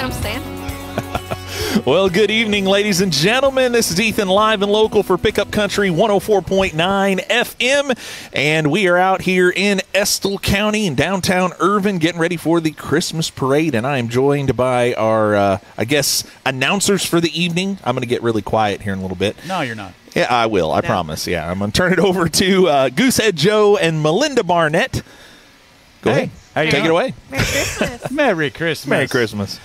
come stand. Well, good evening, ladies and gentlemen. This is Ethan, live and local for Pickup Country 104.9 FM, and we are out here in Estill County in downtown Irvine getting ready for the Christmas parade, and I am joined by our, announcers for the evening. I'm going to get really quiet here in a little bit. No, you're not. Yeah, I will. I promise. Yeah, I'm going to turn it over to Goosehead Joe and Melinda Barnett. Go ahead. Take it away. Merry Christmas. Merry Christmas. Merry Christmas.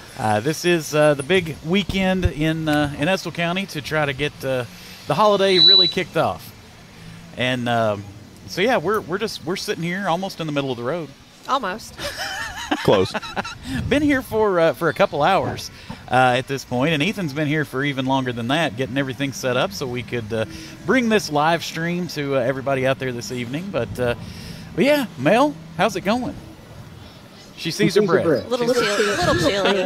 This is the big weekend in Estill County to try to get the holiday really kicked off. And so yeah, we're sitting here almost in the middle of the road. Almost. Close. Been here for a couple hours at this point, and Ethan's been here for even longer than that, getting everything set up so we could bring this live stream to everybody out there this evening. But yeah, Mel, how's it going? She sees her breath. A little chilly.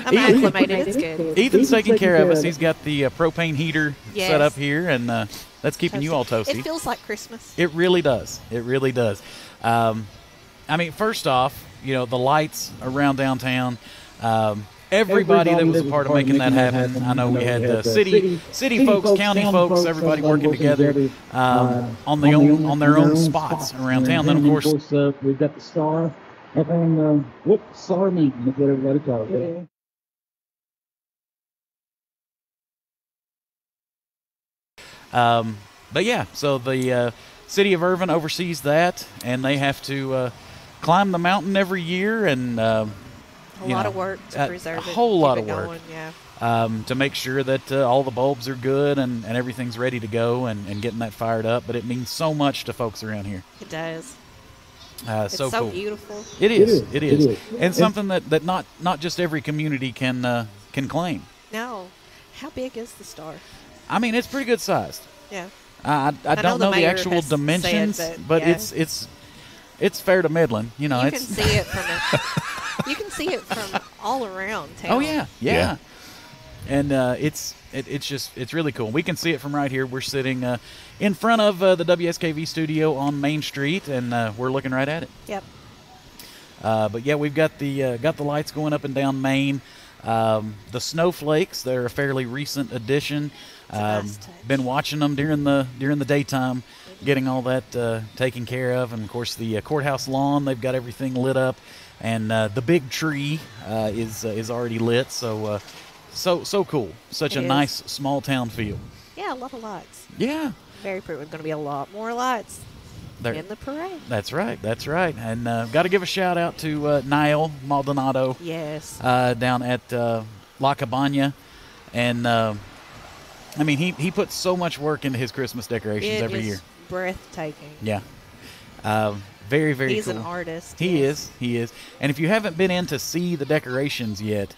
I'm acclimated. It's good. Ethan's taking care of us. He's got the propane heater set up here, and that's keeping you all toasty. It feels like Christmas. It really does. It really does. I mean, first off, the lights around downtown. Everybody that was a part of making that happen. I know we had city folks, county folks, everybody working together on their own spots around town. Then, of course, we've got the star. And star meeting is what everybody calls it. But yeah, so the city of Irvine oversees that, and they have to climb the mountain every year, and a lot of work to preserve it. A whole lot of work. Going, yeah. To make sure that all the bulbs are good and everything's ready to go and getting that fired up. But it means so much to folks around here. It does. It's so cool. Beautiful. It is. And something that not just every community can claim. No. How big is the star? I mean, it's pretty good sized. Yeah. I don't know the actual dimensions, but yeah. it's fair to middling. You can see it from you can see it from all around town. Oh yeah. And it's really cool. We can see it from right here. We're sitting in front of the WSKV studio on Main Street, and we're looking right at it. Yep. But yeah, we've got the lights going up and down Main. The snowflakes, they're a fairly recent addition. Nice touch. Been watching them during the daytime, getting all that taken care of, and of course the courthouse lawn. They've got everything lit up, and the big tree is already lit. So cool. Such a nice small town feel. Yeah, a lot of lights. Yeah. Very pretty. There's going to be a lot more lights in the parade. That's right. And got to give a shout out to Niall Maldonado. Yes. Down at La Cabana. And, I mean, he puts so much work into his Christmas decorations every year. Breathtaking. Yeah. Very, very cool. He's an artist. He is. And if you haven't been in to see the decorations yet,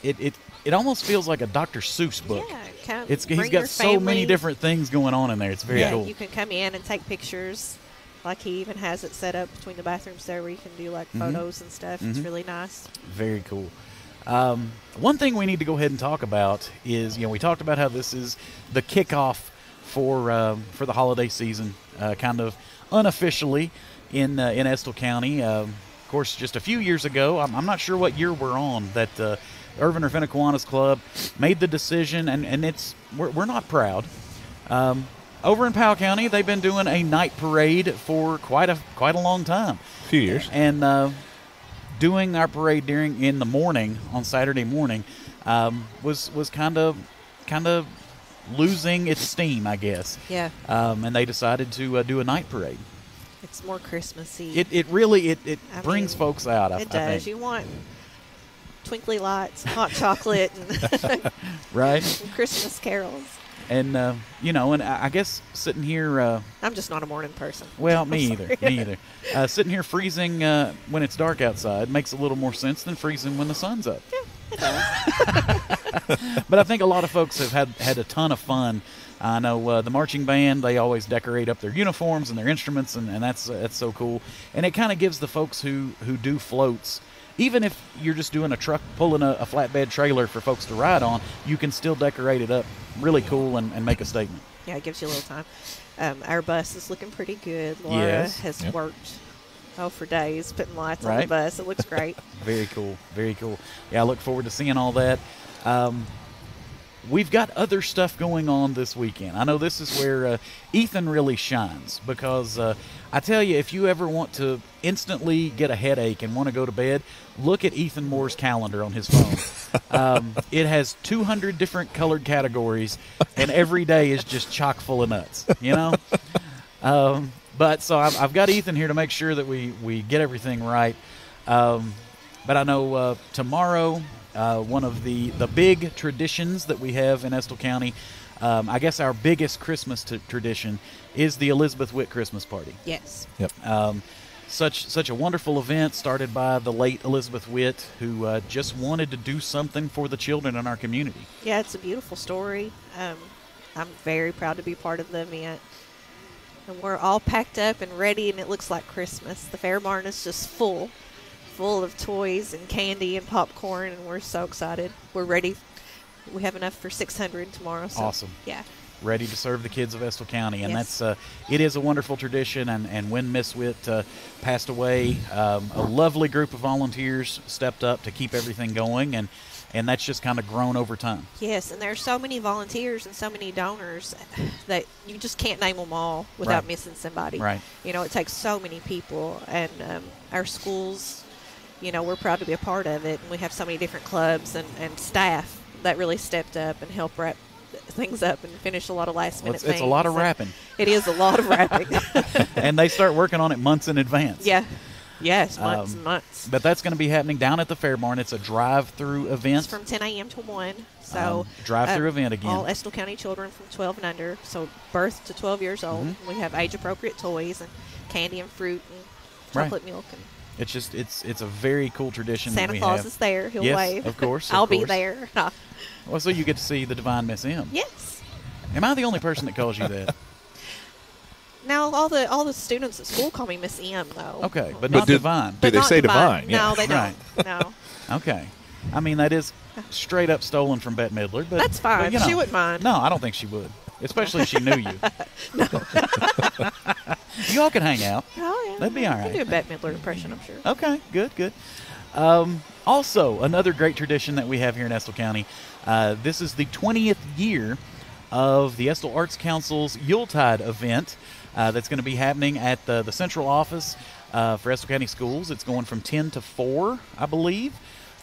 it almost feels like a Dr. Seuss book. Yeah, he's got so many different things going on in there. It's very cool. You can come in and take pictures. Like he even has it set up between the bathrooms there where you can do like photos and stuff. It's really nice. Very cool. One thing we need to go ahead and talk about is, we talked about how this is the kickoff for the holiday season, kind of unofficially in Estill County. Of course, just a few years ago, I'm not sure what year we're on, that Irvine-Ravenna Kiwanis Club made the decision, and we're not proud. Over in Powell County, they've been doing a night parade for quite a long time. A few years. And doing our parade in the morning on Saturday morning was kind of losing its steam, I guess. Yeah. And they decided to do a night parade. It's more Christmassy. It really brings folks out. I does. think. You want twinkly lights, hot chocolate, and right, and Christmas carols. And and I guess sitting here, I'm just not a morning person. Well, me either. Sitting here freezing when it's dark outside makes a little more sense than freezing when the sun's up. Yeah, it does. But I think a lot of folks have had a ton of fun. I know the marching band, they always decorate up their uniforms and their instruments, and that's so cool. And it kind of gives the folks who do floats, even if you're just doing a truck, pulling a flatbed trailer for folks to ride on, you can still decorate it up really cool and make a statement. Yeah, it gives you a little time. Our bus is looking pretty good. Laura has worked for days, putting lights on Right. the bus. It looks great. Very cool. Very cool. Yeah, I look forward to seeing all that. We've got other stuff going on this weekend. I know this is where Ethan really shines because I tell you, if you ever want to instantly get a headache and want to go to bed, look at Ethan Moore's calendar on his phone. It has 200 different colored categories, and every day is just chock full of nuts, you know? But so I've got Ethan here to make sure that we get everything right. But I know tomorrow, one of the big traditions that we have in Estill County, I guess our biggest Christmas tradition is the Elizabeth Witt Christmas Party. Yes. Yep. Such a wonderful event started by the late Elizabeth Witt, who just wanted to do something for the children in our community. Yeah, it's a beautiful story. I'm very proud to be part of the event. And we're all packed up and ready, and it looks like Christmas. The fair barn is just full of toys and candy and popcorn, and we're so excited. We're ready. We have enough for 600 tomorrow. So, Awesome. Yeah. Ready to serve the kids of Estill County, and Yes. that's it is a wonderful tradition. And when Miss Witt passed away, a lovely group of volunteers stepped up to keep everything going, and that's just kind of grown over time. Yes, and there's so many volunteers and so many donors that you just can't name them all without Right. missing somebody. Right. You know, it takes so many people, and our schools, you know, we're proud to be a part of it, and we have so many different clubs and staff that really stepped up and helped wrap things up and finish a lot of last-minute things. It's a lot of And wrapping. It is a lot of wrapping. And they start working on it months in advance. Yeah. Yes, months and months. But that's going to be happening down at the Fair Barn. It's a drive-through event. It's from 10 a.m. to 1. So drive-through event again. All Estill County children from 12 and under, so birth to 12 years old. Mm-hmm. We have age-appropriate toys and candy and fruit and Right. chocolate milk. And It's just it's a very cool tradition that Santa we Claus have. is there. He'll Yes, wave. of course, I'll of be course. there. Well, so you get to see the Divine Miss M. Yes. Am I the only person that calls you that? Now all the students at school call me Miss M though. Okay, but But not did- Divine. Did they not say divine? No, Yeah. they don't. Right. No. Okay. I mean, that is straight up stolen from Bette Midler. But That's fine. but, you know, She wouldn't mind. No, I don't think she would. Especially if she knew you. No. You all could hang out. Oh yeah. That'd be all I right. can do a Bette Midler impression, I'm sure. Okay, good. Also, another great tradition that we have here in Estill County. This is the 20th year of the Estill Arts Council's Yuletide event that's going to be happening at the central office for Estill County Schools. It's going from 10 to 4, I believe.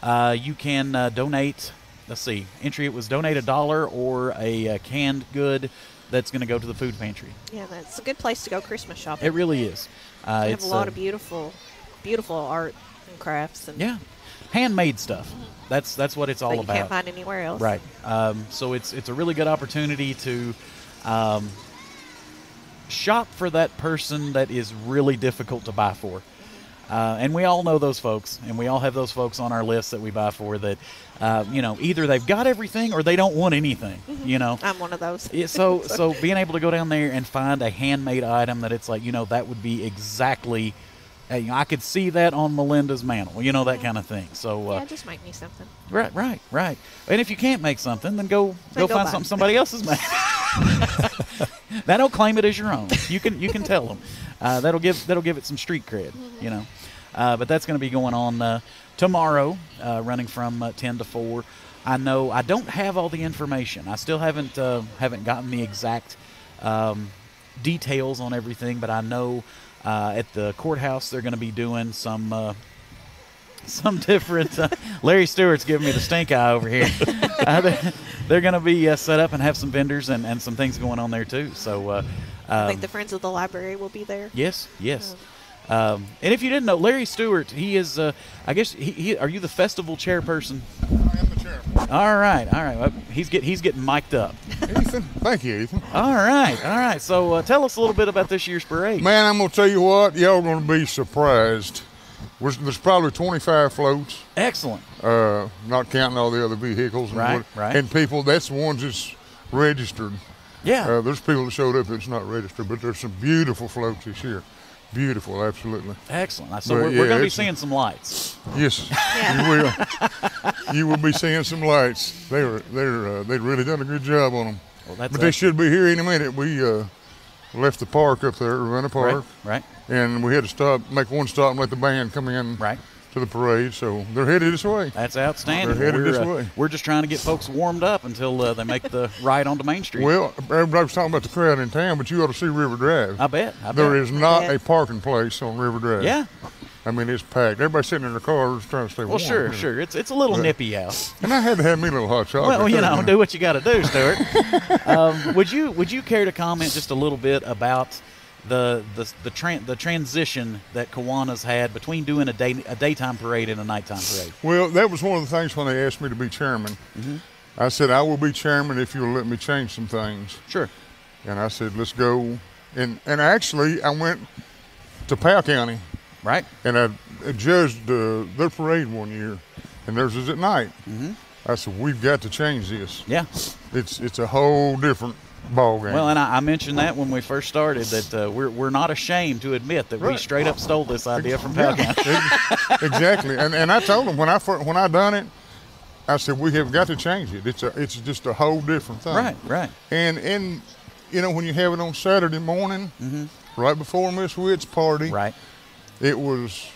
You can donate, let's see, entry it was donate $1 or a canned good that's going to go to the food pantry. Yeah, that's a good place to go Christmas shopping. It really is. We have It's a lot of beautiful art and crafts and yeah, handmade stuff. That's what it's all that you about. can't find anywhere else. Right. So it's a really good opportunity to shop for that person that is really difficult to buy for. And we all know those folks, and we all have those folks on our list that we buy for that, either they've got everything or they don't want anything, I'm one of those. Yeah, so being able to go down there and find a handmade item that it's like, that would be exactly, I could see that on Melinda's mantle, that kind of thing. So Yeah, just make me something. Right. And if you can't make something, then go go find buy. something somebody else has made. Now don't claim it as your own. You can tell them. That'll give it some street cred, But that's going to be going on tomorrow, running from 10 to 4. I know I don't have all the information. I still haven't gotten the exact details on everything, but I know at the courthouse they're going to be doing some different. Larry Stewart's giving me the stink eye over here. They're going to be set up and have some vendors and some things going on there too. So I think the Friends of the Library will be there. yes. And if you didn't know, Larry Stewart, he is. I guess are you the festival chairperson? I am the chairman. All right. Well, he's getting mic'd up. Ethan, thank you, Ethan. All right. So tell us a little bit about this year's parade. Man, I'm gonna tell you what, y'all gonna be surprised. There's probably 25 floats, Excellent. not counting all the other vehicles. Right. And people, that's the ones that's registered. Yeah. There's people that showed up that's not registered, but there's some beautiful floats this year. Beautiful, absolutely. Excellent. So But, we're yeah, going to be it's a- seeing some lights. Yes, Yeah. you will. You will be seeing some lights. They've really done a good job on them. Well, that's But they should be here any minute. left the park up there, Ravenna Park. Right. And we had to make one stop and let the band come in to the parade. So they're headed this way. That's outstanding. They're headed this way. We're just trying to get folks warmed up until they make the ride onto Main Street. Well, everybody was talking about the crowd in town, but you ought to see River Drive. I bet. There is not a parking place on River Drive. Yeah. I mean, it's packed. Everybody's sitting in their cars trying to stay warm. Well, sure. It's a little nippy out. And I had to have me a little hot chocolate. Well, you know, do what you got to do, Stuart. Would you care to comment just a little bit about the transition that Kiwanis had between doing a daytime parade and a nighttime parade? Well, that was one of the things when they asked me to be chairman. Mm-hmm. I said, I will be chairman if you'll let me change some things. Sure. And I said, let's go. And actually, I went to Powell County. Right. And I judged their parade one year, and theirs is at night. Mm-hmm. I said, we've got to change this. Yeah. It's a whole different ball game. Well, and I mentioned that when we first started, that we're not ashamed to admit that we straight up stole this idea from Powell County. Exactly. And I told them when I done it, I said, we have got to change it. It's just a whole different thing. Right. And you know, when you have it on Saturday morning, right before Miss Witt's party, it was,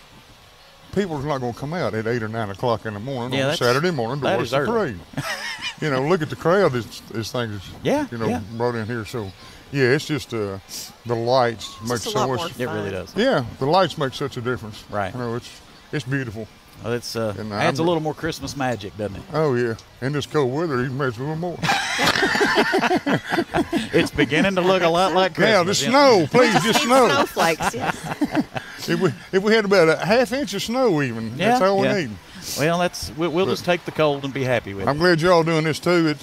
people was not going to come out at 8 or 9 o'clock in the morning on Saturday morning to watch the parade. You know, look at the crowd this thing is, brought in here. So, yeah, it's just the lights make so much. It really does. Yeah, the lights make such a difference. Right. You know, it's beautiful. Well, it's adds a little more Christmas magic, doesn't it? Oh, yeah. In this cold weather, it even makes a little more. It's beginning to look a lot like Christmas. Now, the snow, please, just snow. Snowflakes, yes. If we had about a half inch of snow even, that's all we need. Well, we'll just take the cold and be happy with it. I'm glad y'all doing this too. It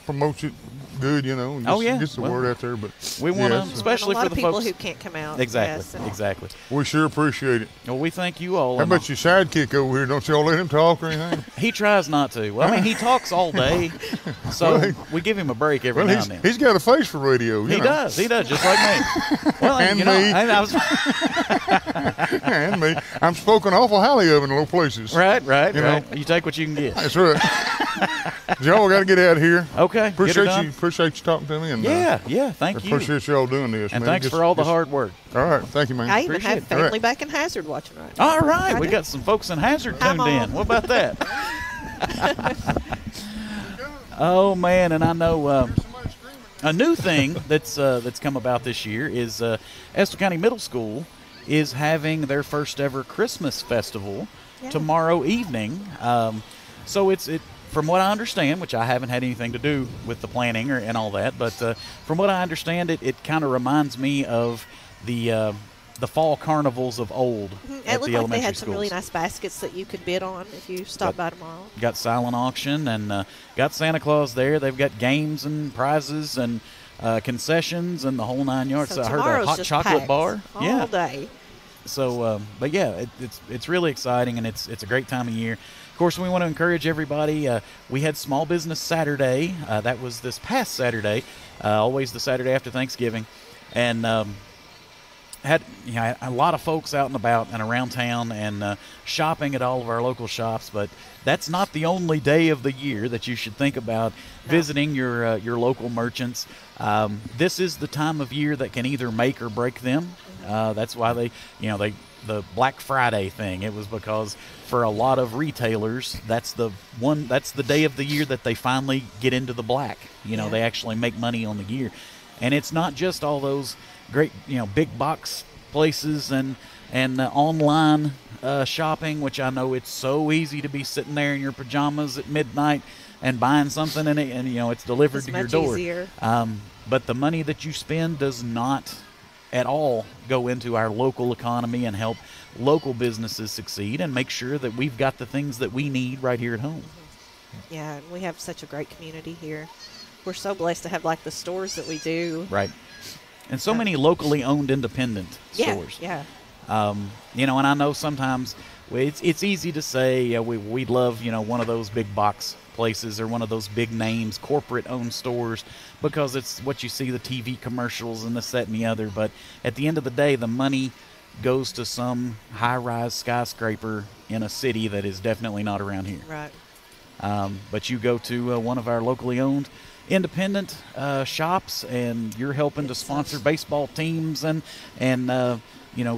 promotes it good, you know. Gets the word out there. But we want to, especially for for the people folks who can't come out. Exactly. We sure appreciate it. Well, we thank you all. How about your sidekick over here? Don't y'all let him talk or anything? He tries not to. Well, I mean, he talks all day, so we give him a break every now and then. He's got a face for radio. He does, just like me. Well, and me. And me. I'm spoken awful highly of in low places. Right. You take what you can get. That's right. Y'all got to get out of here. Okay. Appreciate you talking to me. And, thank you. Appreciate y'all doing this. And man. thanks for all the hard work. All right. Thank you, man. I even have family back in Hazard watching right now. All right. We got some folks in Hazard tuned in. What about that? Oh, man. And I know a new thing that's come about this year is Estill County Middle School is having their first ever Christmas festival tomorrow evening. So it's from what I understand, which I haven't had anything to do with the planning and all that, but from what I understand, it kind of reminds me of the fall carnivals of old at the elementary schools. They had some really nice baskets that you could bid on if you stop by tomorrow. Got silent auction and got Santa Claus there. They've got games and prizes and concessions and the whole 9 yards. So I heard a hot chocolate bar all day. So, but yeah, it's really exciting and it's a great time of year. Of course, we want to encourage everybody. We had Small Business Saturday. That was this past Saturday, always the Saturday after Thanksgiving, and had a lot of folks out and about and around town and shopping at all of our local shops. But that's not the only day of the year that you should think about visiting your local merchants. This is the time of year that can either make or break them. That's why the Black Friday thing. It was because for a lot of retailers, that's the day of the year that they finally get into the black. They actually make money on the year, and it's not just all those great big box places and online shopping, which I know it's so easy to be sitting there in your pajamas at midnight and buying something and it's delivered to your door. Easier. But the money that you spend does not at all go into our local economy and help local businesses succeed and make sure that we've got the things that we need right here at home. Yeah, and we have such a great community here. We're so blessed to have the stores that we do. Right. And so many locally owned independent stores. Yeah. And I know sometimes it's easy to say we'd love, one of those big box places or one of those big names, corporate-owned stores, because it's what you see, the TV commercials and this, that, and the other. But at the end of the day, the money goes to some high-rise skyscraper in a city that is definitely not around here. Right. But you go to one of our locally owned independent shops, and you're helping to sponsor baseball teams and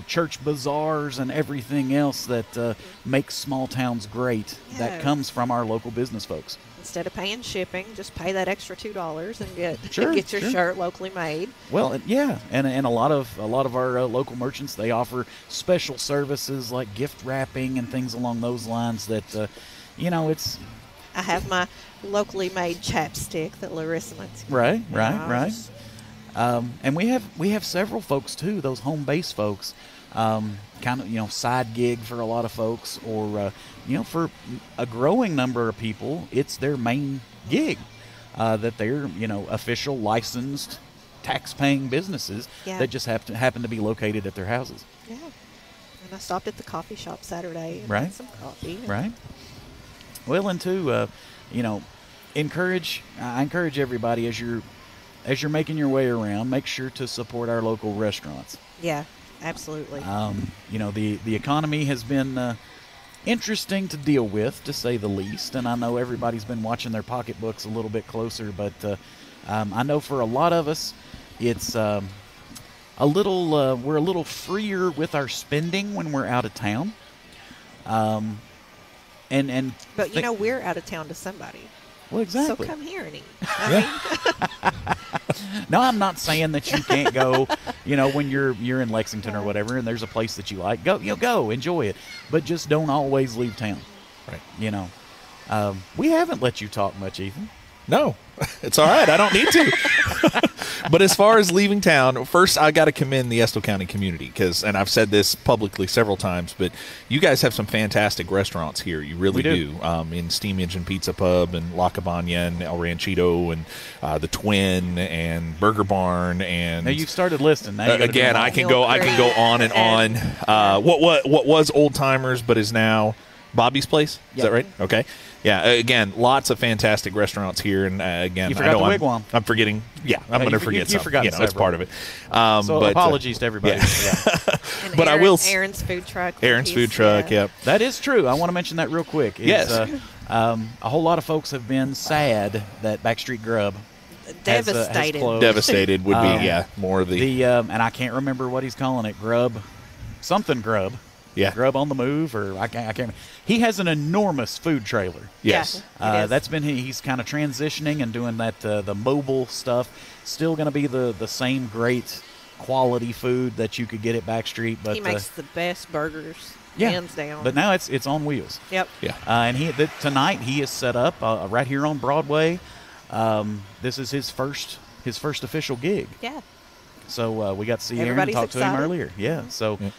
church bazaars and everything else that makes small towns great. That comes from our local business folks. Instead of paying shipping, just pay that extra $2 and get your sure. shirt locally made. Well, yeah, and a lot of our local merchants, they offer special services like gift wrapping and things along those lines. That it's. I have my locally made chapstick that Larissa makes. Right. And we have several folks too. Those home base folks, kind of side gig for a lot of folks, or for a growing number of people, it's their main gig. That they're official licensed tax-paying businesses that just happen to be located at their houses. Yeah, and I stopped at the coffee shop Saturday and had some coffee. Right. Well, and too, I encourage everybody as you're making your way around, make sure to support our local restaurants. Yeah, absolutely. The economy has been interesting to deal with, to say the least, and I know everybody's been watching their pocketbooks a little bit closer, but I know for a lot of us, it's we're a little freer with our spending when we're out of town. But we're out of town to somebody. Well, exactly. So come here and eat. No, I'm not saying that you can't go, when you're in Lexington or whatever, and there's a place that you like, go enjoy it, but just don't always leave town. Right. We haven't let you talk much, Ethan. No, it's all right. I don't need to. But as far as leaving town, first I got to commend the Estill County community and I've said this publicly several times, but you guys have some fantastic restaurants here. You really do. In Steam Engine Pizza Pub and La Cabana and El Ranchito and the Twin and Burger Barn and. Now you've started listing. Now again, I can go on and on. What was Old Timers, but is now Bobby's Place. Is that right? Okay. Yeah, again, lots of fantastic restaurants here, and again, you forgot the Wigwam. I'm forgetting. Yeah, I'm going to forget something. You forgot it's part of it. So apologies to everybody. Yeah. But I will. Aaron's food truck. Aaron's food truck. Yep. That is true. I want to mention that real quick. Yes. A whole lot of folks have been sad that Backstreet Grub devastated. Has closed. Devastated would be more of the and I can't remember what he's calling it. Grub. Yeah, Grub on the Move, or I can't. He has an enormous food trailer. Yes, that's been he's kind of transitioning and doing that the mobile stuff. Still going to be the same great quality food that you could get at Backstreet, but he makes the best burgers, hands down. But now it's on wheels. Yep. Yeah. And tonight he is set up right here on Broadway. This is his first official gig. Yeah. So we got to see Aaron and talk to him earlier. Yeah. So. Yeah.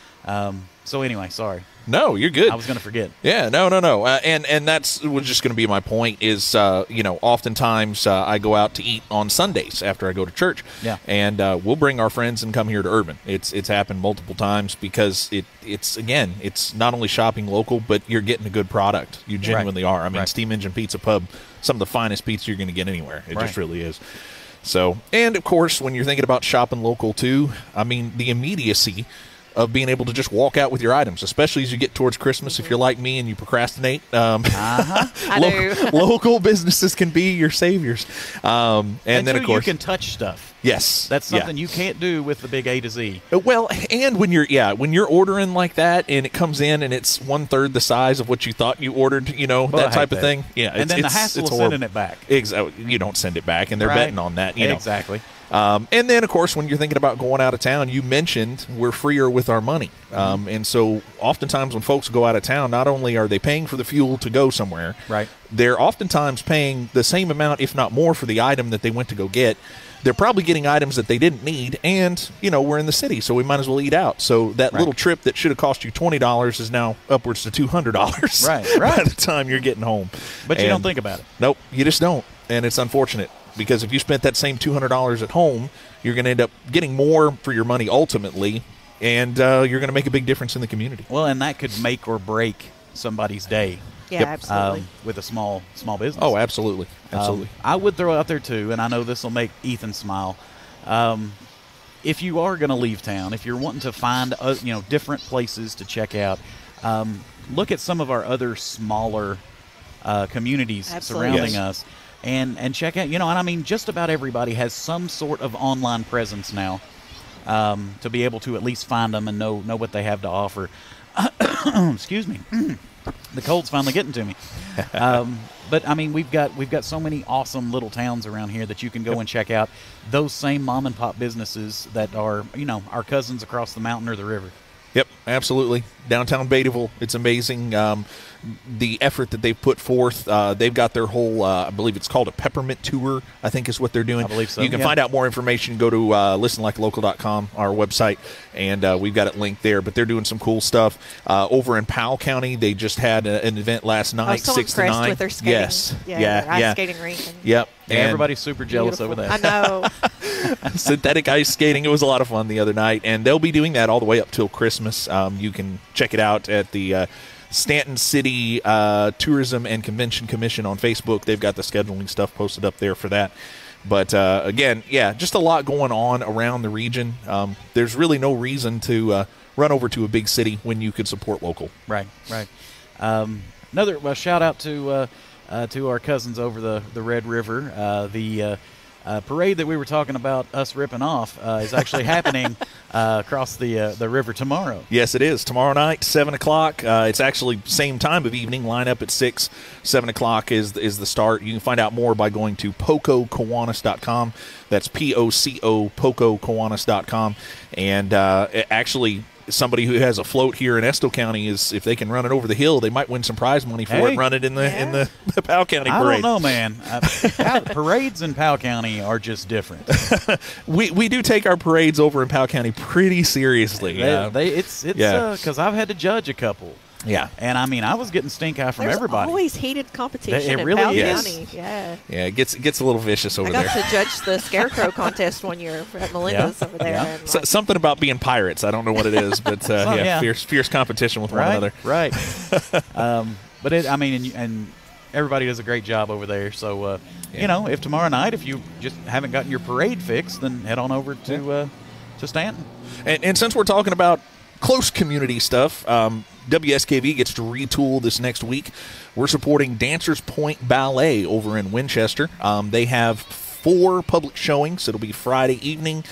So anyway, sorry. No, you're good. I was going to forget. Yeah, no. And that's was just going to be my point is, oftentimes I go out to eat on Sundays after I go to church. Yeah. And we'll bring our friends and come here to Irvine. It's happened multiple times because it's not only shopping local, but you're getting a good product. You genuinely are. I mean, Steam Engine Pizza Pub, some of the finest pizza you're going to get anywhere. It just really is. So, and of course, when you're thinking about shopping local too, I mean, the immediacy of being able to just walk out with your items, especially as you get towards Christmas. If you're like me and you procrastinate, local businesses can be your saviors. And then, of course, you can touch stuff. Yes, that's something you can't do with the big A to Z. Well, and when you're ordering like that, and it comes in and it's 1/3 the size of what you thought you ordered, that type of thing. Yeah, and then the hassle of sending it back. Exactly, you don't send it back, and they're betting on that. Exactly. And then, of course, when you're thinking about going out of town, you mentioned we're freer with our money. And so oftentimes when folks go out of town, not only are they paying for the fuel to go somewhere, they're oftentimes paying the same amount, if not more, for the item that they went to go get. They're probably getting items that they didn't need, and, we're in the city, so we might as well eat out. So that little trip that should have cost you $20 is now upwards to $200 by the time you're getting home. But you don't think about it. Nope, you just don't, and it's unfortunate. Because if you spent that same $200 at home, you're going to end up getting more for your money ultimately, and you're going to make a big difference in the community. Well, and that could make or break somebody's day. Yeah, absolutely. With a small business. Oh, absolutely. Absolutely. I would throw out there, too, and I know this will make Ethan smile. If you are going to leave town, if you're wanting to find different places to check out, look at some of our other smaller communities surrounding us. and check out, and I mean, just about everybody has some sort of online presence now, to be able to at least find them and know what they have to offer. Excuse me. The cold's finally getting to me. But I mean, we've got so many awesome little towns around here that you can go and check out those same mom and pop businesses that are, our cousins across the mountain or the river. Yep, absolutely. Downtown Beattyville, it's amazing the effort that they've put forth. They've got their whole, I believe it's called a peppermint tour, I think is what they're doing. I believe so. You can find out more information, go to listenlikelocal.com, our website, and we've got it linked there. But they're doing some cool stuff. Over in Powell County, they just had an event last night, I was so 6 to 9. With their skating. Yes. Their ice skating rink. Yep. And everybody's super jealous beautiful. over that. I know. Synthetic ice skating. It was a lot of fun the other night, and they'll be doing that all the way up till Christmas. You can check it out at the Stanton City Tourism and Convention Commission on Facebook. They've got the scheduling stuff posted up there for that. But again, just a lot going on around the region. There's really no reason to run over to a big city when you could support local. Right. Another shout out to our cousins over the Red River. The parade that we were talking about us ripping off is actually happening across the river tomorrow. Yes, it is. Tomorrow night, 7 o'clock. It's actually same time of evening. Line up at 6. 7 o'clock is the start. You can find out more by going to PocoKiwanis.com. That's P-O-C-O, PocoKiwanis.com. And actually, somebody who has a float here in Estill County is, if they can run it over the hill, they might win some prize money for it. Run it in the Powell County parade. I don't know, man. Parades in Powell County are just different. we do take our parades over in Powell County pretty seriously. It's because I've had to judge a couple. Yeah. And I mean, I was getting stink eye from everybody. There's always heated competition it really in Powell is. County. Yeah. Yeah, it gets a little vicious over there. I got to judge the scarecrow contest one year at Melinda's over there. Yeah. And Something about being pirates. I don't know what it is, but fierce competition with one another. Right. But and everybody does a great job over there. So, if tomorrow night, if you just haven't gotten your parade fixed, then head on over to Stanton. And since we're talking about close community stuff, WSKV gets to retool this next week. We're supporting Dancers Point Ballet over in Winchester. They have 4 public showings. It'll be Friday evening,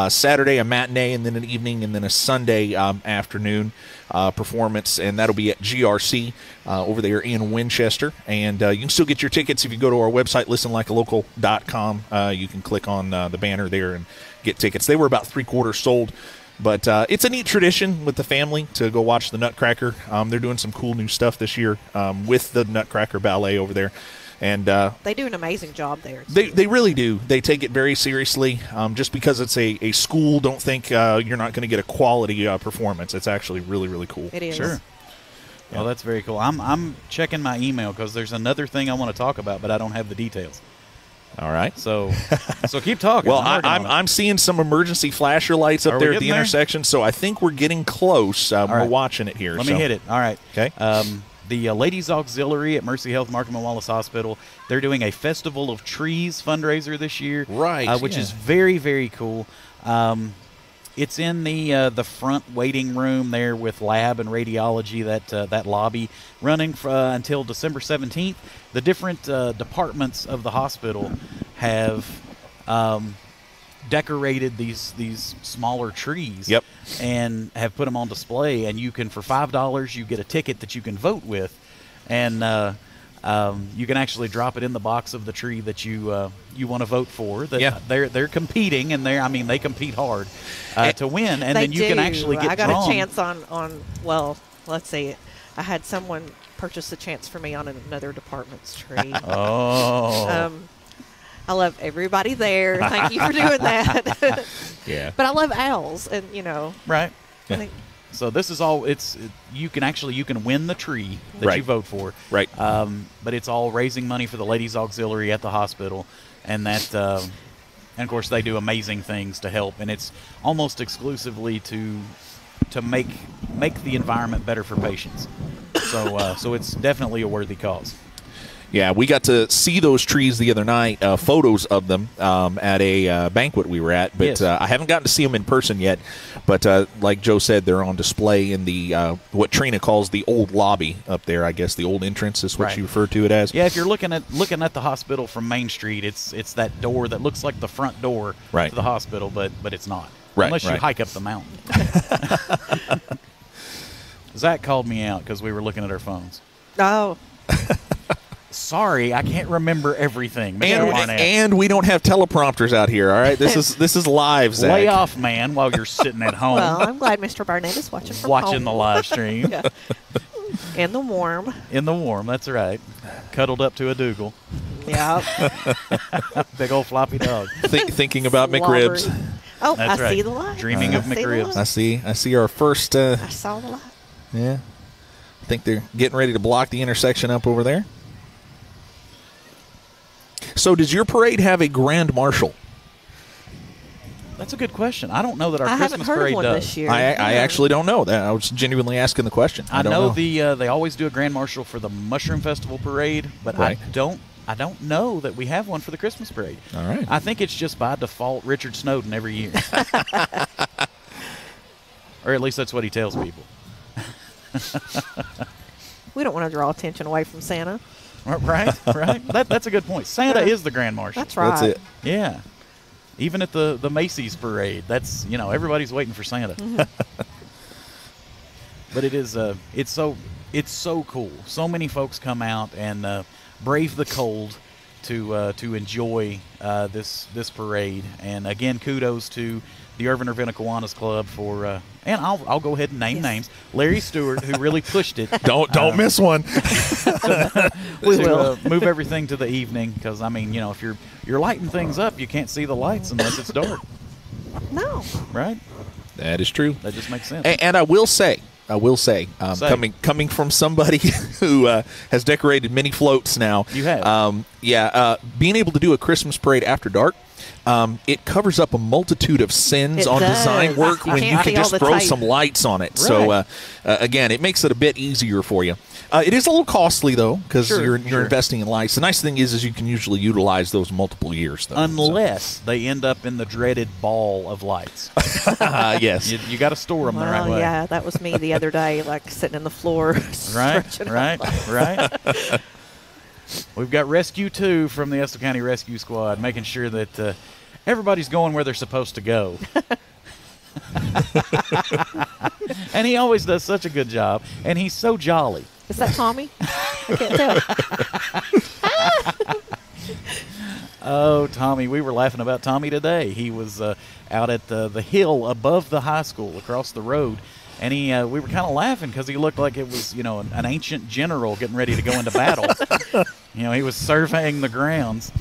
Saturday a matinee, and then an evening, and then a Sunday afternoon performance, and that'll be at GRC over there in Winchester. And you can still get your tickets if you go to our website, listenlikealocal.com. You can click on the banner there and get tickets. They were about 3/4 sold. But it's a neat tradition with the family to go watch the Nutcracker. They're doing some cool new stuff this year with the Nutcracker Ballet over there. And they do an amazing job there. They really do. They take it very seriously. Just because it's a school, don't think you're not going to get a quality performance. It's actually really, really cool. It is. Sure. Yeah. Well, that's very cool. I'm checking my email because there's another thing I want to talk about, but I don't have the details. All right. So keep talking. Well, I'm seeing some emergency flasher lights up there at the intersection, so I think we're getting close. We're watching it here. Let me hit it. All right. Okay. The Ladies Auxiliary at Mercy Health Markham and Wallace Hospital, they're doing a Festival of Trees fundraiser this year. Right. Which is very, very cool. It's in the front waiting room there with lab and radiology, that lobby, running until December 17th. The different departments of the hospital have decorated these smaller trees. Yep. And have put them on display. And you can, for $5, you get a ticket that you can vote with, and you can actually drop it in the box of the tree that you want to vote for. They're competing, and they compete hard to win, and then you can actually get drawn. I got a chance on let's see, I had someone purchase a chance for me on another department's tree. I love everybody there. Thank you for doing that. Yeah. But I love owls, and right. I think, so this is all. You can win the tree that you vote for. Right. But it's all raising money for the Ladies Auxiliary at the hospital, and that, and of course they do amazing things to help, and it's almost exclusively to make the environment better for patients. So it's definitely a worthy cause. Yeah, we got to see those trees the other night, photos of them at a banquet we were at, but Yes. I haven't gotten to see them in person yet. But like Joe said, they're on display in the what Trina calls the old lobby up there. I guess the old entrance is what Right. she referred to it as. Yeah, if you're looking at the hospital from Main Street, it's that door that looks like the front door Right. to the hospital, but it's not. Right, Unless you right. hike up the mountain. Zach called me out because we were looking at our phones. Oh, Sorry, I can't remember everything. Mr. Barnett. And we don't have teleprompters out here. All right, this is live, Zach. Lay off, man, while you're sitting at home well, I'm glad Mr. Barnett is watching from watching home. the live stream. Yeah. In the warm. In the warm, that's right. Cuddled up to a Dougal. Yeah. Big old floppy dog. Thinking about McRibs. Slobbery. Oh, That's I right. see the light. Dreaming of I see the McRibs. light. I see our first. I saw the light. Yeah, I think they're getting ready to block the intersection up over there. So, does your parade have a grand marshal? That's a good question. I don't know that our I haven't Christmas heard parade of one does. this year. I actually don't know that. I was genuinely asking the question. I don't know they always do a grand marshal for the Mushroom Festival parade, but Right. I don't know that we have one for the Christmas parade. All right. I think it's just by default Richard Snowden every year. Or at least that's what he tells people. We don't want to draw attention away from Santa. Right? That's a good point. Santa is the grand marshal. That's right. That's it. Yeah. Even at the Macy's parade, that's, everybody's waiting for Santa. But it is it's so cool. So many folks come out and brave the cold to enjoy this parade. And again, kudos to the Irvine-Ravenna Kiwanis Club for and I'll go ahead and name names. Larry Stewart, who really pushed it. Don't miss one. We will. Move everything to the evening because if you're lighting things up, you can't see the lights unless it's dark, No. right? That is true. That just makes sense. And I will say, coming from somebody who has decorated many floats now. You have. Being able to do a Christmas parade after dark, it covers up a multitude of sins It on does. design work You when can't you see can all just the throw type. some lights on it. So, again, it makes it a bit easier for you. It is a little costly, though, because Sure, you're investing in lights. The nice thing is you can usually utilize those multiple years, though. Unless they end up in the dreaded ball of lights. Yes. You got to store them the right way. Yeah, that was me the other day, like sitting in the floor. Right, stretching out. right. We've got Rescue 2 from the Estill County Rescue Squad, making sure that everybody's going where they're supposed to go. And he always does such a good job, and he's so jolly. Is that Tommy? I can't tell. Oh, Tommy, we were laughing about Tommy today. He was out at the hill above the high school across the road, and we were kind of laughing because he looked like it was, an ancient general getting ready to go into battle. He was surveying the grounds.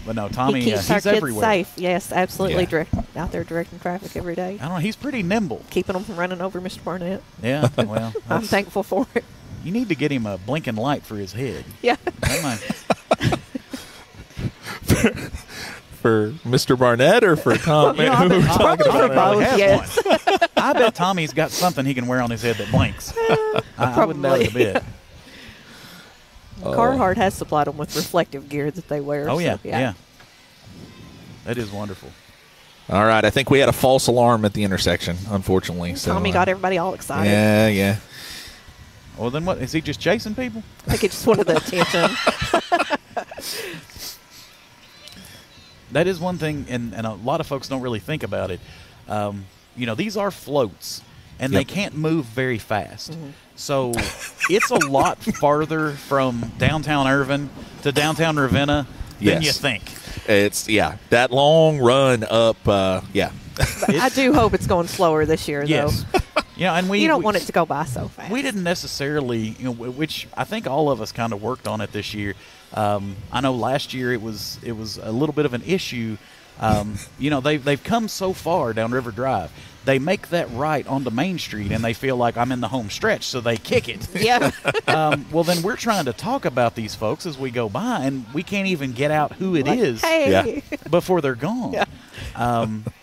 But no, Tommy, he keeps our he's kids everywhere. safe. Yes, absolutely. Yeah. Out there directing traffic every day. I don't know, he's pretty nimble. Keeping them from running over Mr. Barnett. Yeah, well, I'm that's- thankful for it. you need to get him a blinking light for his head. Yeah. That might- For Mr. Barnett or for Tom? You know, I Who bet we're Tommy talking probably about? both, has yes. one. I bet Tommy's got something he can wear on his head that blinks. I wouldn't doubt it a bit. Carhartt has supplied them with reflective gear that they wear. Oh, so, yeah. That is wonderful. All right, I think we had a false alarm at the intersection, unfortunately. So, Tommy got everybody all excited. Yeah. Well, then what? Is he just chasing people? I think he just wanted the attention. That is one thing, and a lot of folks don't really think about it. These are floats, and they Yep. can't move very fast. So it's a lot farther from downtown Irvine to downtown Ravenna than Yes. you think. It's that long run up. Yeah. I do hope it's going slower this year, Yes. though. And You don't want it to go by so fast. We didn't necessarily, which I think all of us kind of worked on it this year. I know last year it was a little bit of an issue. They've come so far down River Drive. They make that right onto Main Street, and they feel like I'm in the home stretch, so they kick it. Yeah. Well, then we're trying to talk about these folks as we go by, and we can't even get out who it is Hey. Yeah. before they're gone. Yeah.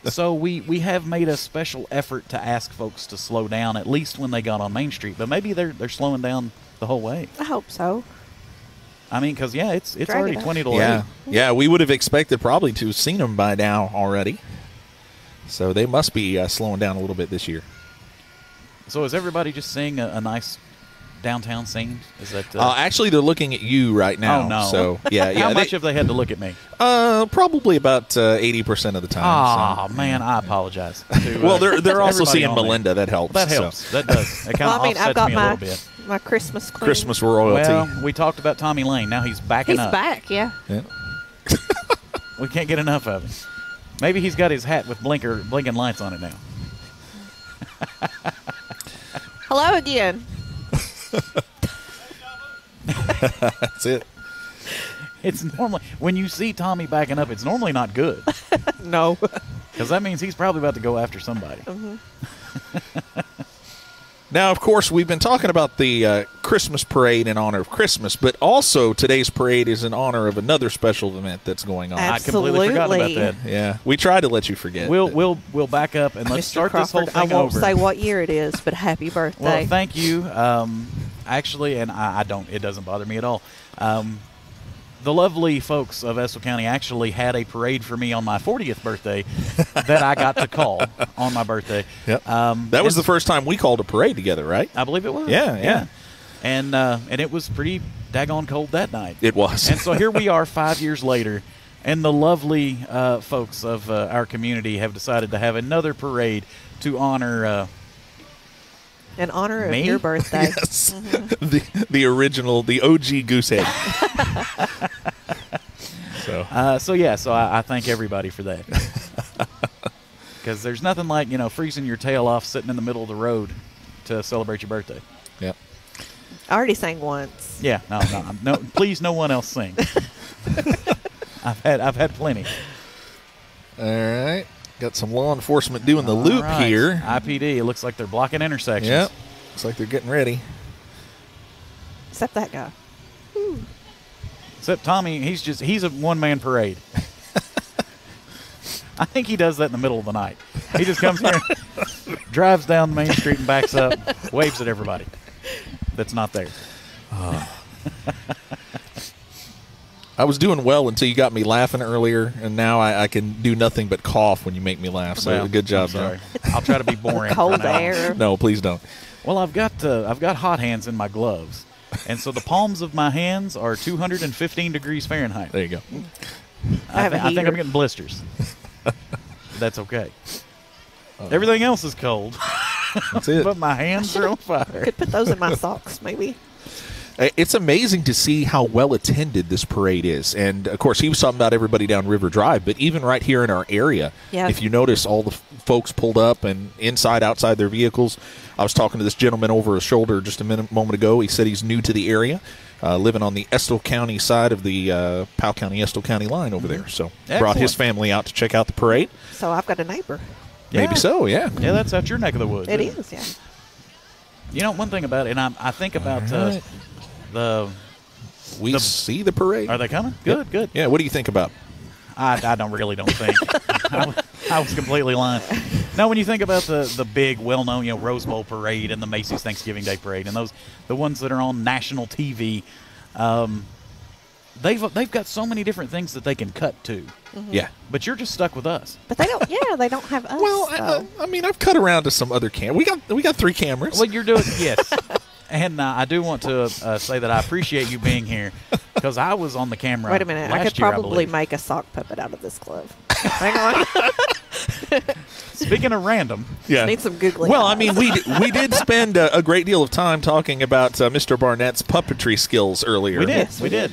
So we have made a special effort to ask folks to slow down, at least when they got on Main Street. But maybe they're slowing down the whole way. I hope so. I mean, because, yeah, it's already 20 to 8. Yeah, we would have expected probably to have seen them by now already. So they must be slowing down a little bit this year. So is everybody just seeing a nice downtown scene? Is that actually, they're looking at you right now. Oh, no. So, yeah. How much have they had to look at me? Probably about 80% of the time. Oh, man, I apologize. Well, they're also seeing Melinda. That helps. That helps. So. That does. It kind of offsets I've got me a little bit. My Christmas queen. Christmas royalty. Well, we talked about Tommy Lane. Now he's backing up. He's back, yeah. We can't get enough of him. Maybe he's got his hat with blinking lights on it now. Hello again. That's it. It's normally, when you see Tommy backing up, it's normally not good. No. Because that means he's probably about to go after somebody. Now, of course, we've been talking about the Christmas parade in honor of Christmas, but also today's parade is in honor of another special event that's going on. Absolutely. I completely forgot about that. Yeah, we tried to let you forget. We'll back up and let's Mr. start Crawford, this whole thing I won't over. say what year it is, but happy birthday. Well, thank you. Actually, and I don't. It doesn't bother me at all. The lovely folks of Estill County actually had a parade for me on my 40th birthday that I got to call on my birthday. Yep. That was the first time we called a parade together, right? I believe it was. Yeah. And it was pretty daggone cold that night. It was. And so here we are 5 years later, and the lovely folks of our community have decided to have another parade to honor in honor of me? your birthday. Yes. The original, the OG Goosehead. So I thank everybody for that. Because there's nothing like, freezing your tail off sitting in the middle of the road to celebrate your birthday. Yep. I already sang once. Yeah, no, please, no one else sing. I've had plenty. All right. Got some law enforcement doing the loop here. IPD, it looks like they're blocking intersections. Yep. Looks like they're getting ready. Except that guy. Except Tommy, he's a one-man parade. I think he does that in the middle of the night. He just comes here, drives down the main street and backs up, waves at everybody that's not there. I was doing well until you got me laughing earlier, and now I can do nothing but cough when you make me laugh. So good job, sorry. I'll try to be boring. Cold air. No, please don't. Well, I've got hot hands in my gloves, and so the palms of my hands are 215 degrees Fahrenheit. There you go. I think I'm getting blisters. That's okay. Everything else is cold. That's it. But my hands are on fire. Could put those in my socks, maybe. It's amazing to see how well attended this parade is. And, of course, he was talking about everybody down River Drive, but even right here in our area, if you notice all the folks pulled up and inside, outside their vehicles. I was talking to this gentleman over his shoulder just a moment ago. He said he's new to the area, living on the Estill County side of the Powell County-Estill County line over there. So brought his family out to check out the parade. So I've got a neighbor. Maybe so, yeah. Yeah, that's out your neck of the woods. It is, yeah. You know, one thing about it, and I think about we see the parade. Are they coming? Good, good. Yeah, what do you think about? I don't think. I was completely lying. Now, when you think about the big, well-known, Rose Bowl parade and the Macy's Thanksgiving Day parade, and the ones that are on national TV, they've got so many different things that they can cut to. Mm-hmm. Yeah, but you're just stuck with us. But they don't. Yeah, they don't have us. Well, I mean, I've cut around to some other cameras. We got 3 cameras. Well, you're doing yes. And I do want to say that I appreciate you being here because I was on the camera. Wait a minute. I could probably make a sock puppet out of this glove. Hang on. Speaking of random. Yeah. Need some googling. Well, I mean, we did spend a great deal of time talking about Mr. Barnett's puppetry skills earlier. We did. Yes, we did.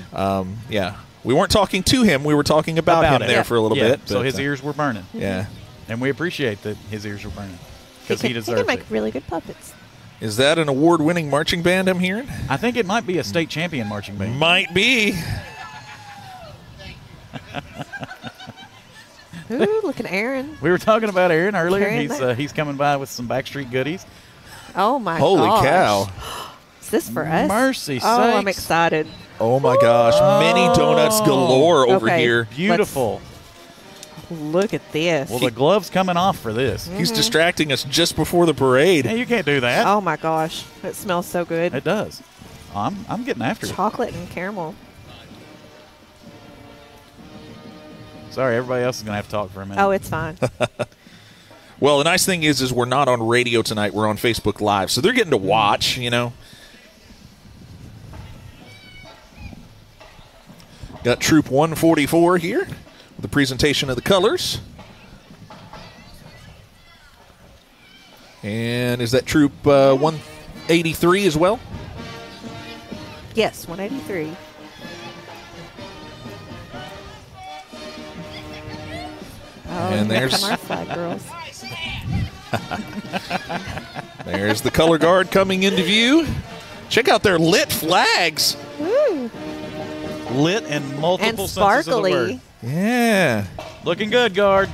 Yeah. We weren't talking to him. We were talking about him there for a little bit. So his ears were burning. Yeah. And we appreciate that his ears were burning because he deserves it. He can make really good puppets. Is that an award-winning marching band I'm hearing? I think it might be a state champion marching band. Might be. Ooh, look at Aaron. We were talking about Aaron earlier. Aaron He's coming by with some Backstreet goodies. Oh, my Holy gosh. cow. Is this for us? Mercy sakes. Oh, I'm excited. Oh, my gosh. Mini donuts galore over here. Beautiful. Look at this. Well, the glove's coming off for this. He's distracting us just before the parade. Hey, you can't do that. Oh, my gosh. It smells so good. It does. I'm getting after it. Chocolate and caramel. Sorry, everybody else is going to have to talk for a minute. Oh, it's fine. Well, the nice thing is we're not on radio tonight. We're on Facebook Live, so they're getting to watch, you know. Got Troop 144 here with the presentation of the colors. And is that Troop 183 as well? Yes, 183. Oh, and there's come our flag girls. There's the color guard coming into view. Check out their lit flags. Woo. Lit in multiple and senses of the word. sparkly. Yeah. Looking good, guard.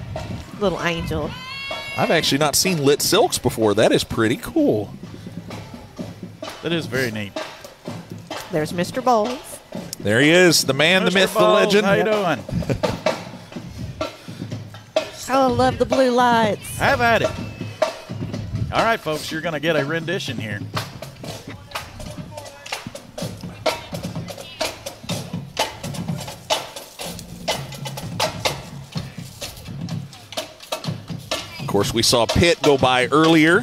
Little angel. I've actually not seen lit silks before. That is pretty cool. That is very neat. There's Mr. Bowles. There he is, the man, the myth, Bowles, the legend. How you doing? Oh, I love the blue lights. Have at it. All right, folks, you're going to get a rendition here. Of course, we saw Pitt go by earlier.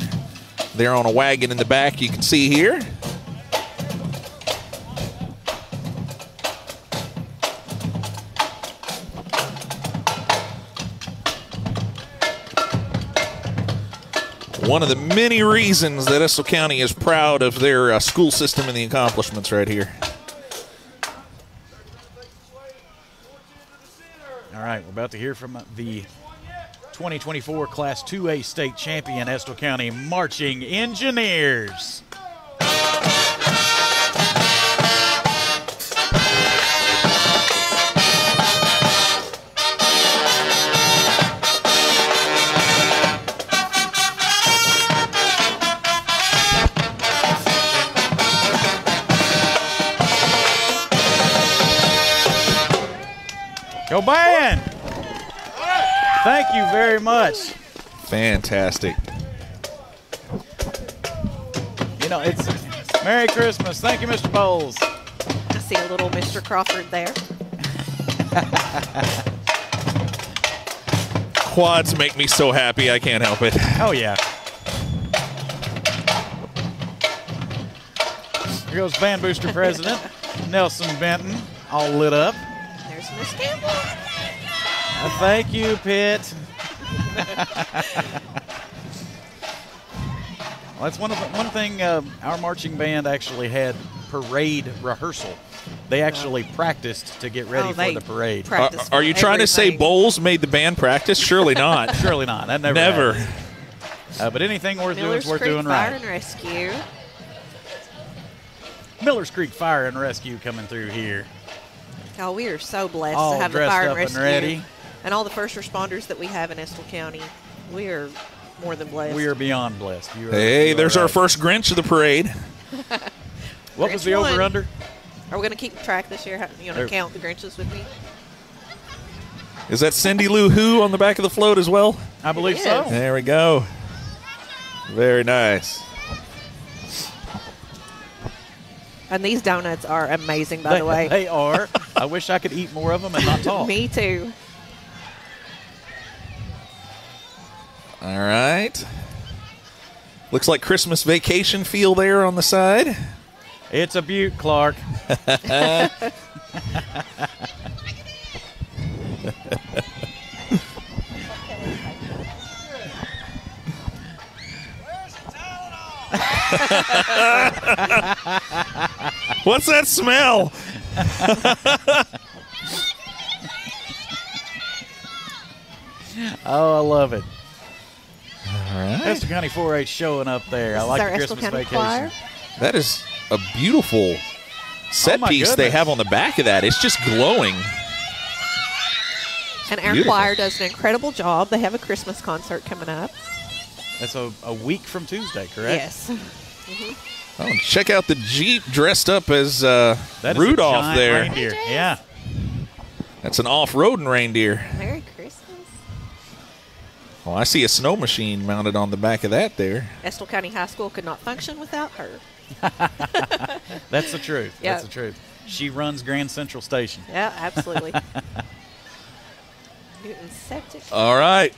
They're on a wagon in the back, you can see here. One of the many reasons that Estill County is proud of their school system and the accomplishments right here. All right, we're about to hear from the 2024 Class 2A state champion, Estill County Marching Engineers. Go band! Thank you very much. Fantastic. You know, it's Merry Christmas. Thank you, Mr. Bowles. I see a little Mr. Crawford there. Quads make me so happy, I can't help it. Oh, yeah. Here goes Band Booster President Nelson Benton, all lit up. There's Miss Campbell. Thank you, Pitt. Well, that's one thing. Our marching band actually had parade rehearsal. They actually practiced to get ready for the parade. Are you trying to say Bowles made the band practice? Surely not. Surely not. That never happened. But anything worth doing is worth doing right. Fire and Rescue. Millers Creek Fire and Rescue coming through here. Oh, we are so blessed all to have the dressed Fire up and Rescue. And ready. And all the first responders that we have in Estill County. We are more than blessed. We are beyond blessed. Hey, there's our first Grinch of the parade. What was the over-under? Are we going to keep track this year? You want to count the Grinches with me? Is that Cindy Lou Who on the back of the float as well? I believe so. There we go. Very nice. And these donuts are amazing, by the way. They are. I wish I could eat more of them and not talk. Me too. All right. Looks like Christmas Vacation feel there on the side. It's a beaut, Clark. What's that smell? Oh, I love it. All right. Estill County 4-H showing up there. I like the Christmas vacation. Choir. That is a beautiful set piece they have on the back of that. It's just glowing. And our choir does an incredible job. They have a Christmas concert coming up. That's a week from Tuesday, correct? Yes. Mm-hmm. Oh, check out the Jeep dressed up as that Rudolph there. Reindeer. Yeah. That's an off-roading reindeer. Merry Christmas. Well, I see a snow machine mounted on the back of that there. Estill County High School could not function without her. That's the truth. Yep. That's the truth. She runs Grand Central Station. Yeah, absolutely. Newton septic. All right.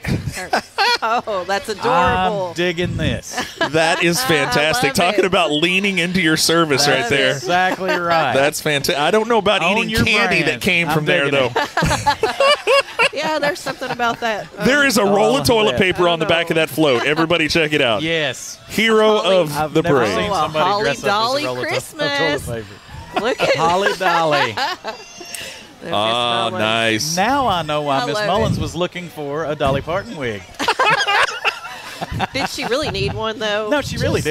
Oh, that's adorable. I'm digging this. That is fantastic. Talking it. about leaning into your service That's right there. exactly right. That's fantastic. I don't know about Own eating your candy brand. that came I'm from there, digging though. Yeah, there's something about that. There is a roll of toilet yeah. paper on the back of that float. Everybody check it out. Yes. Hero of I've the never parade. seen somebody Holly dress up Dolly as a roll of Christmas. toilet paper. Look at Holly Dolly. There's Oh, Miss Mullins. nice. Now I know why I Miss love Mullins it. was looking for a Dolly Parton wig. Did she really need one, though? No, she really Just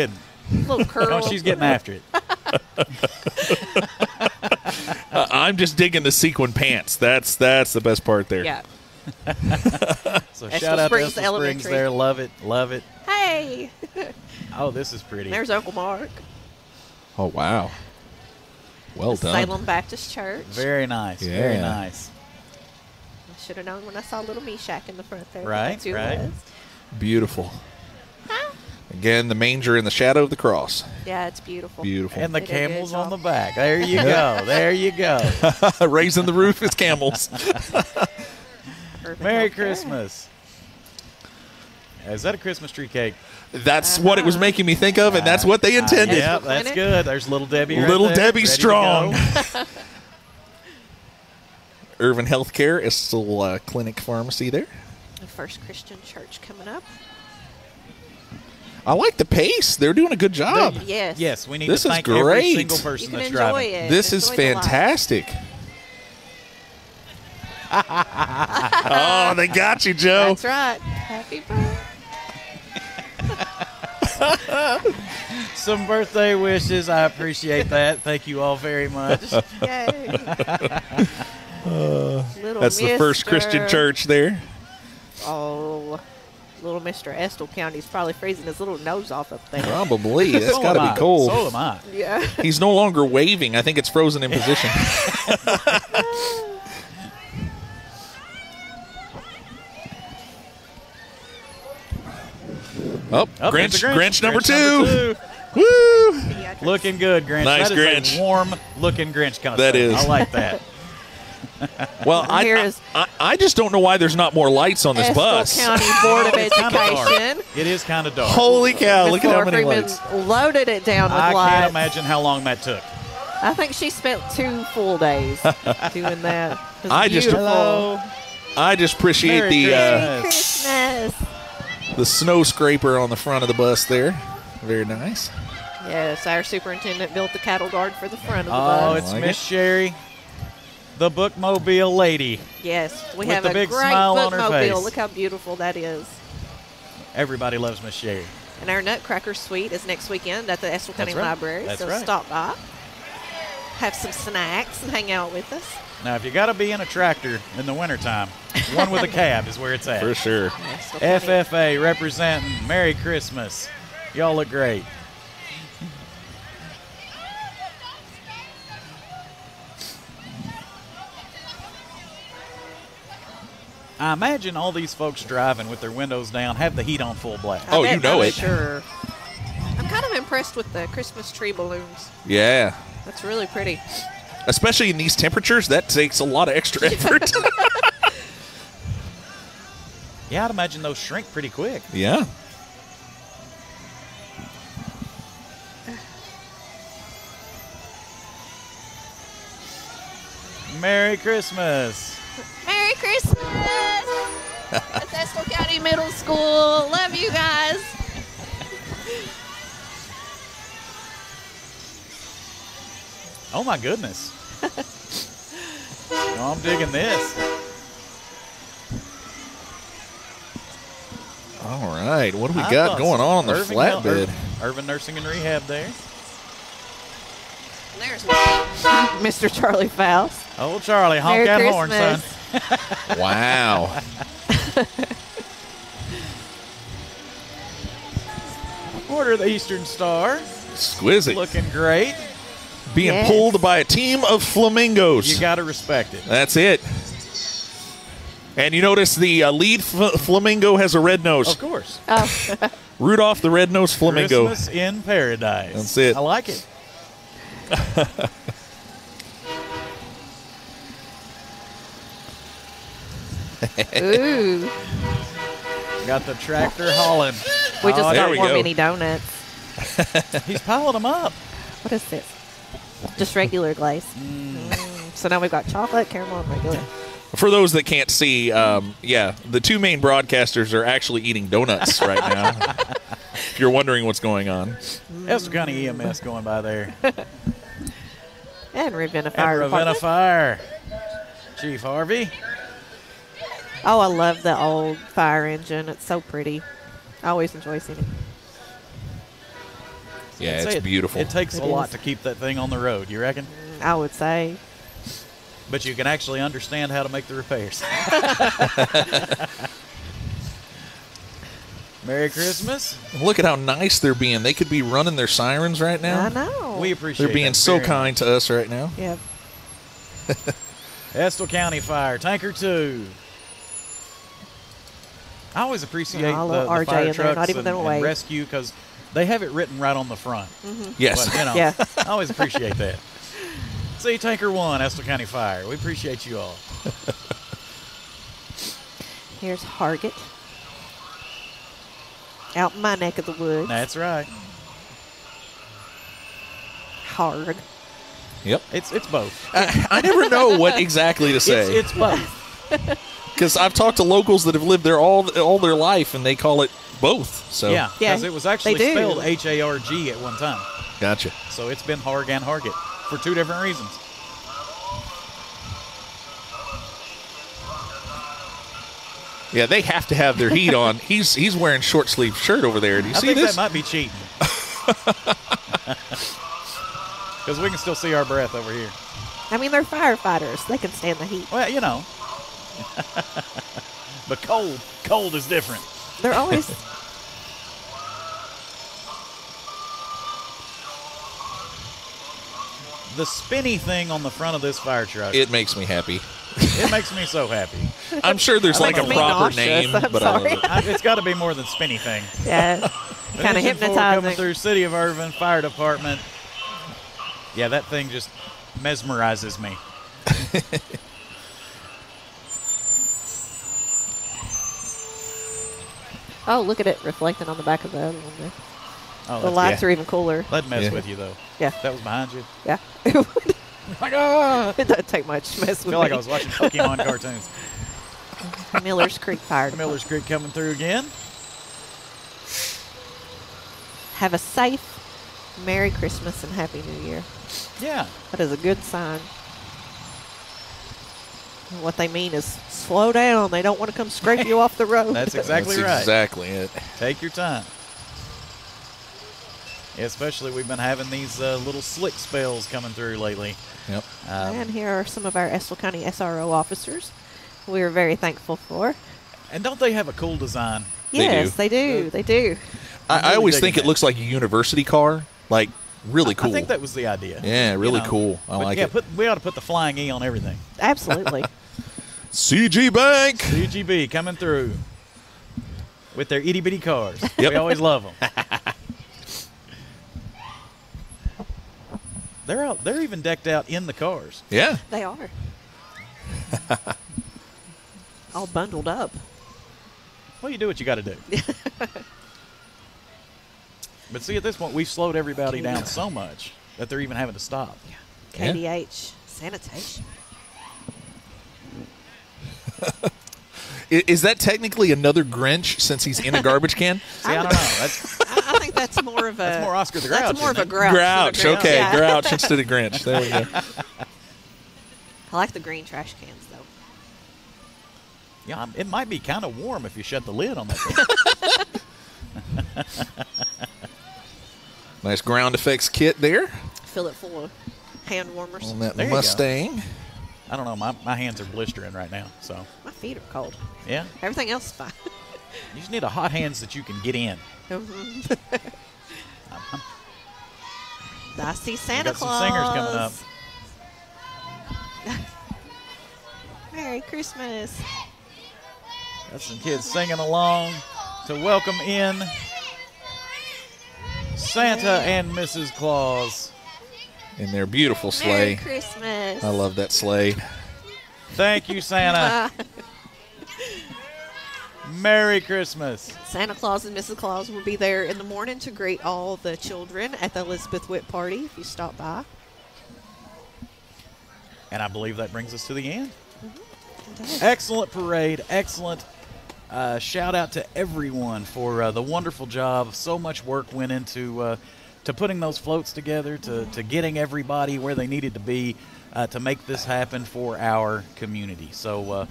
didn't. a little curl. No, she's getting after it. I'm just digging the sequin pants. That's the best part there. Yeah. So Estill shout out to Springs Estill Springs Elementary. there. Love it. Love it. Hey. Oh, this is pretty. There's Uncle Mark. Oh, wow. Well done. Salem Baptist Church. Very nice. Very Yeah. nice. I should have known when I saw Little Meshack in the front there. Right, That's who it right. was. Beautiful. Again, the manger in the shadow of the cross. Yeah, it's beautiful. Beautiful. And the They did a good camels on the job. back. There you go. There you go. Raising the roof is camels. Urban Merry Healthcare. Christmas. Is that a Christmas tree cake? That's what it was making me think of, and that's what they intended. Yeah, Clinic. that's good. There's Little Debbie right Little there, Debbie ready to Strong. go. Irvine Healthcare is still clinic pharmacy there. The First Christian Church coming up. I like the pace. They're doing a good job. Yes. Yes, we need This to is thank every great. single You person can that's enjoy driving. it. This is Enjoy the life. fantastic. Oh, they got you, Joe. That's right. Happy birthday. Some birthday wishes. I appreciate that. Thank you all very much. Yay. Little That's the First Mr. Christian Church there. Oh, little Mr. Estill County's probably freezing his little nose off up there. Probably. That's So got am to I. be cold. So am I. Yeah. He's no longer waving. I think it's frozen in position. Oh, Oh, Grinch, there's a Grinch number Grinch two. Woo! Pediatrics. Looking good, Grinch. Nice That is Grinch. a warm-looking Grinch costume. That is. I like that. Well, Here is I just don't know why there's not more lights on this Estill bus. County Board of It's kinda dark. Education. It is kind of dark. Holy cow, look at how Before many Freeman lights. loaded it down with I lights. can't imagine how long that took. I think she spent 2 full days doing that. It was I just- beautiful. Hello. I just appreciate Merry the Christmas. Christmas. the snow scraper on the front of the bus there. Very nice. Yes, our superintendent built the cattle guard for the front of the Oh, bus. it's Like Miss it. Sherry, the bookmobile lady. Yes, we with have the a big great smile on her bookmobile. face. Look how beautiful that is. Everybody loves Miss Sherry. And our Nutcracker Suite is next weekend at the Estill County That's right. Library. That's so right. stop by, have some snacks, and hang out with us. Now, if you got to be in a tractor in the wintertime, one with a cab is where it's at. For sure. Estill County. FFA representing. Merry Christmas. Y'all look great. I imagine all these folks driving with their windows down have the heat on full blast. Oh, I you bet, know I'm it. Sure. I'm kind of impressed with the Christmas tree balloons. Yeah. That's really pretty. Especially in these temperatures, that takes a lot of extra effort. Yeah, I'd imagine those shrink pretty quick. Yeah. Merry Christmas. Merry Christmas! At Estill County Middle School. Love you guys. Oh, my goodness. Oh, I'm digging this. All right. What do we I got thought going on the Irving- flatbed? Urban Nursing and Rehab there. There's Mr. Charlie Faust. Oh, Charlie, honk Merry that horn, son. Christmas. Wow. Order of the Eastern Star. Exquisite. Looking great. Being Yes. pulled by a team of flamingos. You got to respect it. That's it. And you notice the lead flamingo has a red nose. Of course. Oh, Rudolph the red-nosed flamingo. Christmas in paradise. That's it. I like it. Ooh. Got the tractor hauling. We just got more go. mini donuts. He's piling them up. What is this? Just regular glaze. So now we've got chocolate, caramel, and regular. For those that can't see, the two main broadcasters are actually eating donuts right now. If you're wondering what's going on. Estill County EMS going by there. And Ravenna Fire. And Ravenna Fire. Chief Harvey. Oh, I love the old fire engine. It's so pretty. I always enjoy seeing it. Yeah, it's beautiful. It takes a lot to keep that thing on the road, you reckon? I would say. But you can actually understand how to make the repairs. Merry Christmas. Look at how nice they're being. They could be running their sirens right now. I know. We appreciate They're being so kind to us right now. Yeah. Estill County Fire, Tanker 2. I always appreciate the RJ fire in there, trucks not even and away. rescue because they have it written right on the front. Yes. But, Yeah. I always appreciate that. See, Tanker 1, Estill County Fire. We appreciate you all. Here's Hargett. Out in my neck of the woods. That's right. Hard. Yep. It's both. I never know what exactly to say. It's both. Because I've talked to locals that have lived there all their life, and they call it both. So Yeah, because it was actually they do. spelled H-A-R-G at one time. Gotcha. So it's been Harg and Hargett for two different reasons. Yeah, they have to have their heat on. He's wearing short sleeve shirt over there. Do you see think this? that might be cheating. Because we can still see our breath over here. I mean, they're firefighters. They can stand the heat. Well, you know. But cold is different. They're always... The spinny thing on the front of this fire truck. It makes me happy. It makes me so happy. I'm sure there's like a Makes me proper nauseous. name, I'm but I love sorry. it. It's got to be more than spinny thing. Yeah. Kind of Engine 4 coming hypnotizing. through City of Irvine Fire Department. Yeah, that thing just mesmerizes me. Oh, look at it reflecting on the back of the other one there. Oh, The lights are even cooler. That'd mess Yeah. with you, though. Yeah. That was behind you. Yeah. It would. Like, ah! It doesn't take much to mess I with feel like me. I was watching Pokemon cartoons. Miller's Creek Fire Department. Miller's Creek coming through again. Have a safe Merry Christmas and Happy New Year. Yeah. That is a good sign. And what they mean is slow down. They don't want to come scrape you off the road. That's exactly That's right. exactly it. Take your time. Yeah, especially we've been having these little slick spells coming through lately. Yep. And here are some of our Estill County SRO officers we are very thankful for. And don't they have a cool design? Yes, they do. They do. I always digging think it that. looks like a university car. Like, really cool. I think that was the idea. Yeah, really cool. I But like yeah, it. we ought to put the flying E on everything. Absolutely. CG Bank. CGB coming through with their itty bitty cars. Yep. We always love them. They're even decked out in the cars. Yeah. They are. All bundled up. Well, you do what you got to do. But see, at this point, we've slowed everybody down so much that they're even having to stop. KDH sanitation. Is that technically another Grinch since he's in a garbage can? See, I don't know. That's I think that's more of a. That's more Oscar the Grouch, That's more of a isn't it? Grouch. Grouch. than a Okay, Yeah. Grouch instead of Grinch. There we go. I like the green trash cans though. yeah. It might be kind of warm if you shut the lid on that thing. Nice ground effects kit there Fill it full of hand warmers. on that There you go. Mustang. I don't know. My hands are blistering right now. So My feet are cold. yeah, Everything else is fine. you just need a hot hands that you can get in. I see We Santa got some Claus. singers coming up. Merry Christmas. Got some kids singing along to welcome in Santa and Mrs. Claus. In their beautiful Merry sleigh. Christmas. I love that sleigh. Thank you, Santa. Merry Christmas. Santa Claus and Mrs. Claus will be there in the morning to greet all the children at the Elizabeth Witt party if you stop by. And I believe that brings us to the end. Mm-hmm. Excellent parade. Excellent. Shout out to everyone for the wonderful job. So much work went into to putting those floats together, to getting everybody where they needed to be, to make this happen for our community. So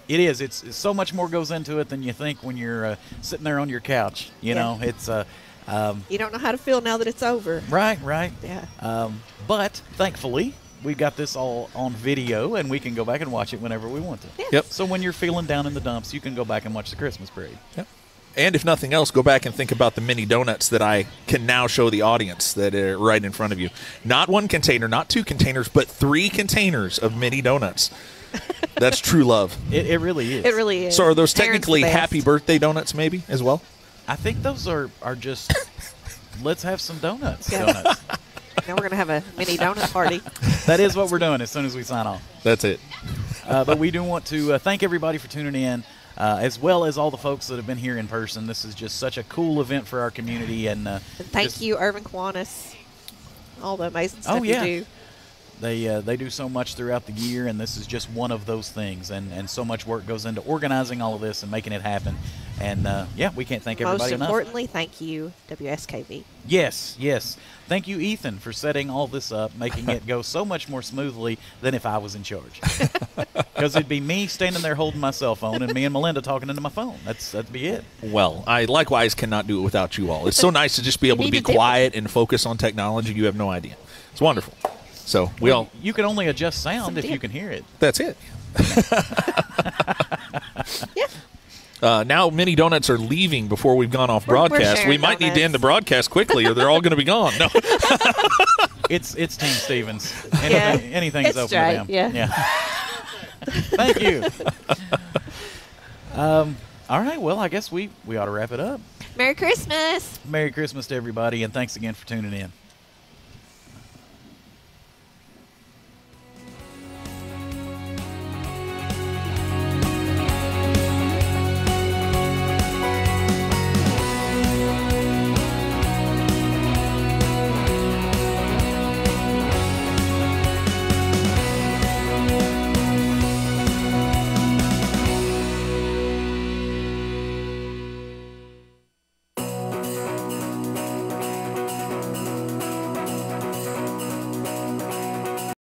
it is. It's so much more goes into it than you think when you're sitting there on your couch. You know, it's you don't know how to feel now that it's over. Right. Yeah. But thankfully, we got this all on video, and we can go back and watch it whenever we want to. Yeah. Yep. So when you're feeling down in the dumps, you can go back and watch the Christmas parade. Yep. And if nothing else, go back and think about the mini donuts that I can now show the audience that are right in front of you. Not one container, not two containers, but 3 containers of mini donuts. That's true love. It really is. It really is. So are those Parents technically the best. happy birthday donuts maybe as well? I think those are just let's have some donuts. Yeah. Donuts. Now we're going to have a mini donut party. That is what we're doing as soon as we sign off. That's it. But we do want to thank everybody for tuning in, as well as all the folks that have been here in person. This is just such a cool event for our community. And thank you, Irvine-Ravenna Kiwanis. All the amazing stuff you do. They do so much throughout the year, and this is just one of those things. And so much work goes into organizing all of this and making it happen. And, we can't thank everybody enough. Most importantly, thank you, WSKV. Yes. Thank you, Ethan, for setting all this up, making it go so much more smoothly than if I was in charge. Because it'd be me standing there holding my cell phone and me and Melinda talking into my phone. That'd be it. Well, I likewise cannot do it without you all. It's so nice to just be able to be quiet and focus on technology. You have no idea. It's wonderful. So you can only adjust sound if you can hear it. That's it. Yeah. Now mini donuts are leaving before we've gone off broadcast. We might need to end the broadcast quickly, or they're all going to be gone. No, it's Team Stevens. Anything's open to them. Yeah. Thank you. All right. Well, I guess we ought to wrap it up. Merry Christmas. Merry Christmas to everybody, and thanks again for tuning in.